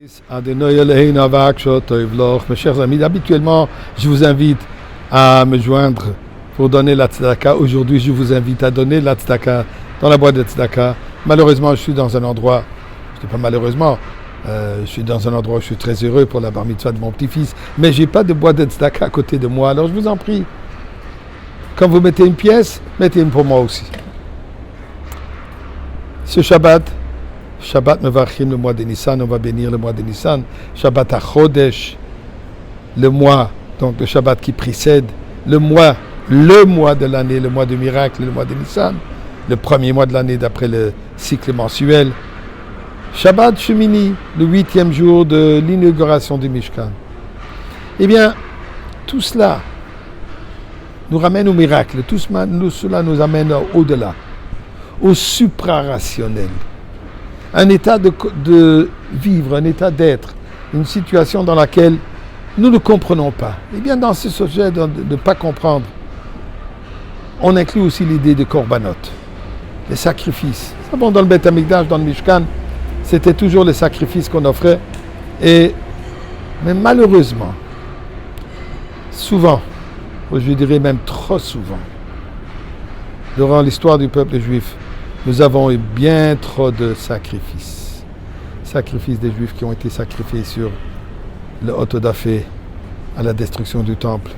Mes chers amis, habituellement, je vous invite à me joindre pour donner la tzedaka. Aujourd'hui, je vous invite à donner la tzedaka dans la boîte de tzedaka. Malheureusement, je suis dans un endroit, je dis pas malheureusement, je suis dans un endroit où je suis très heureux pour la bar mitzvah de mon petit-fils, mais j'ai pas de boîte de tzedaka à côté de moi. Alors, je vous en prie, quand vous mettez une pièce, mettez une pour moi aussi. Ce Shabbat Mevarchim, le mois de Nissan, on va bénir le mois de Nissan. Shabbat HaChodesh, le mois, donc le Shabbat qui précède le mois de l'année, le mois de miracle, le mois de Nissan, le premier mois de l'année d'après le cycle mensuel. Shabbat Shemini, le 8e jour de l'inauguration du Mishkan. Eh bien, tout cela nous ramène au miracle, tout cela nous amène au-delà, au suprarationnel. Un état de vivre, un état d'être, une situation dans laquelle nous ne comprenons pas. Et bien dans ce sujet de ne pas comprendre, on inclut aussi l'idée de korbanot, les sacrifices. Bon, dans le Beth Amikdash, dans le Mishkan, c'était toujours les sacrifices qu'on offrait. Mais malheureusement, souvent, je dirais même trop souvent, durant l'histoire du peuple juif, nous avons eu bien trop de sacrifices. Sacrifices des Juifs qui ont été sacrifiés sur le Autodafé, à la destruction du temple,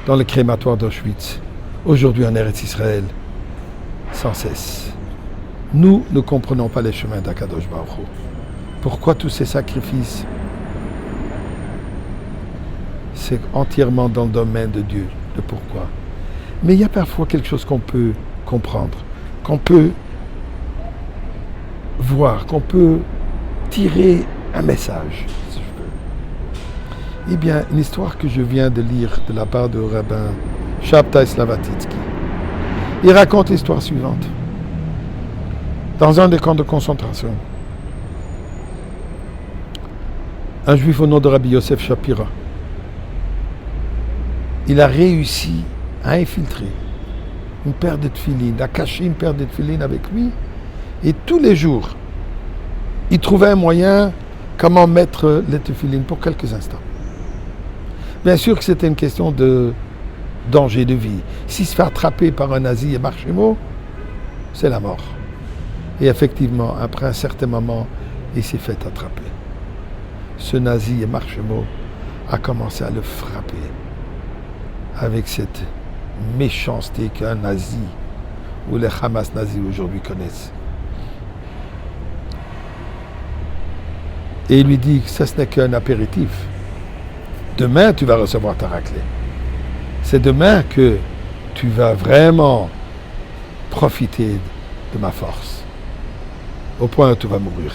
dans le crématoire d'Auschwitz, aujourd'hui en Eretz Israël, sans cesse. Nous ne comprenons pas les chemins d'Akadosh Baruch Hu. Pourquoi tous ces sacrifices? C'est entièrement dans le domaine de Dieu, le pourquoi. Mais il y a parfois quelque chose qu'on peut comprendre, qu'on peut voir, qu'on peut tirer un message, si je peux. Eh bien, une histoire que je viens de lire de la part de rabbin Shabtai Slavatitsky. Il raconte l'histoire suivante. Dans un des camps de concentration, un juif au nom de Rabbi Yosef Shapira, il a réussi à infiltrer une paire de tefilines, à cacher une paire de tefilines avec lui. Et tous les jours, il trouvait un moyen comment mettre les tefilines pour quelques instants. Bien sûr que c'était une question de danger de vie. S'il se fait attraper par un nazi et marchémo, c'est la mort. Et effectivement, après un certain moment, il s'est fait attraper. Ce nazi et marchémo a commencé à le frapper avec cette méchanceté qu'un nazi ou les Hamas nazis aujourd'hui connaissent. Et il lui dit que ce n'est qu'un apéritif. Demain, tu vas recevoir ta raclée. C'est demain que tu vas vraiment profiter de ma force. Au point où tu vas mourir.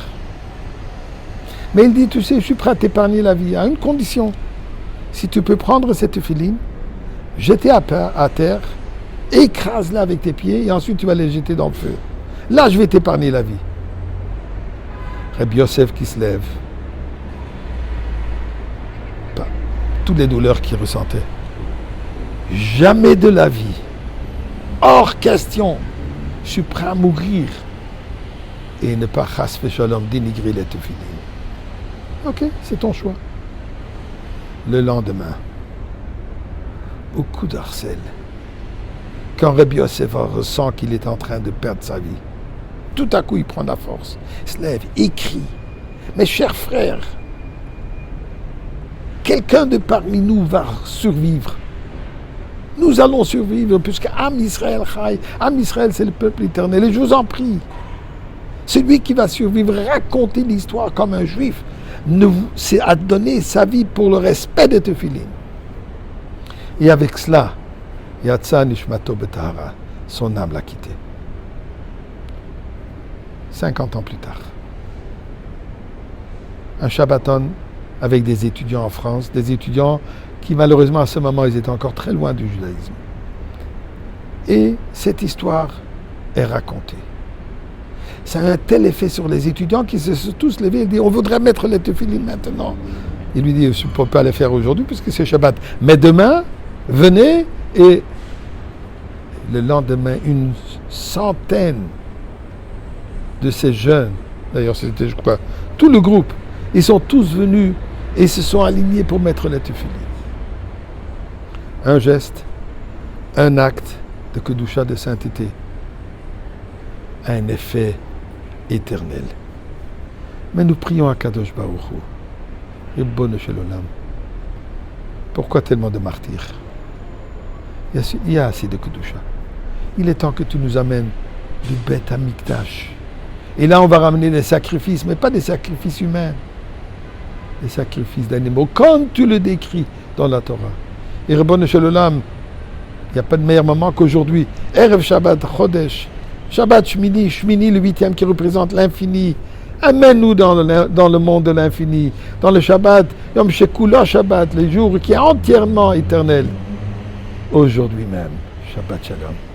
Mais il dit, tu sais, je suis prêt à t'épargner la vie à une condition. Si tu peux prendre cette filine, jeter à terre, écrase-la avec tes pieds et ensuite tu vas les jeter dans le feu. Là, je vais t'épargner la vie. Rabbi Yosef qui se lève, toutes les douleurs qu'il ressentait. Jamais de la vie, hors question, je suis prêt à mourir et ne pas chas v'shalom dénigrer les tefilines. Ok, c'est ton choix. Le lendemain, au coup d'harcèle, quand Rabbi Yosef ressent qu'il est en train de perdre sa vie, tout à coup, il prend la force, il se lève, il crie. Mes chers frères, quelqu'un de parmi nous va survivre. Nous allons survivre, puisque Am Israël Chai, Am Israël, c'est le peuple éternel. Et je vous en prie, celui qui va survivre, raconter l'histoire comme un juif, c'est à donner sa vie pour le respect de Tefilin. Et avec cela, Yatsa Nishmato Betahara, son âme l'a quitté. 50 ans plus tard. Un Shabbaton avec des étudiants en France, des étudiants qui malheureusement à ce moment ils étaient encore très loin du judaïsme. Et cette histoire est racontée. Ça a un tel effet sur les étudiants qu'ils se sont tous levés et disent on voudrait mettre les tefilines maintenant. Il lui dit je ne peux pas les faire aujourd'hui puisque c'est Shabbat. Mais demain, venez et le lendemain, une centaine de ces jeunes, d'ailleurs c'était je crois tout le groupe, Ils sont tous venus et se sont alignés pour mettre la tefillin. Un geste, un acte de kedusha, de sainteté, a un effet éternel. Mais nous prions à Kadosh Baruch Hu, Ribbono shel Olam. Pourquoi tellement de martyrs? Il y a assez de kedusha. Il est temps que tu nous amènes du Beth Amikdash. Et là, on va ramener des sacrifices, mais pas des sacrifices humains. Des sacrifices d'animaux, comme tu le décris dans la Torah. Et Ribbono shel Olam, il n'y a pas de meilleur moment qu'aujourd'hui. Erev Shabbat Chodesh, Shabbat Shmini, Shmini le 8e qui représente l'infini. Amène-nous dans le monde de l'infini, dans le Shabbat, Yom Shekula Shabbat, le jour qui est entièrement éternel. Aujourd'hui même, Shabbat Shalom.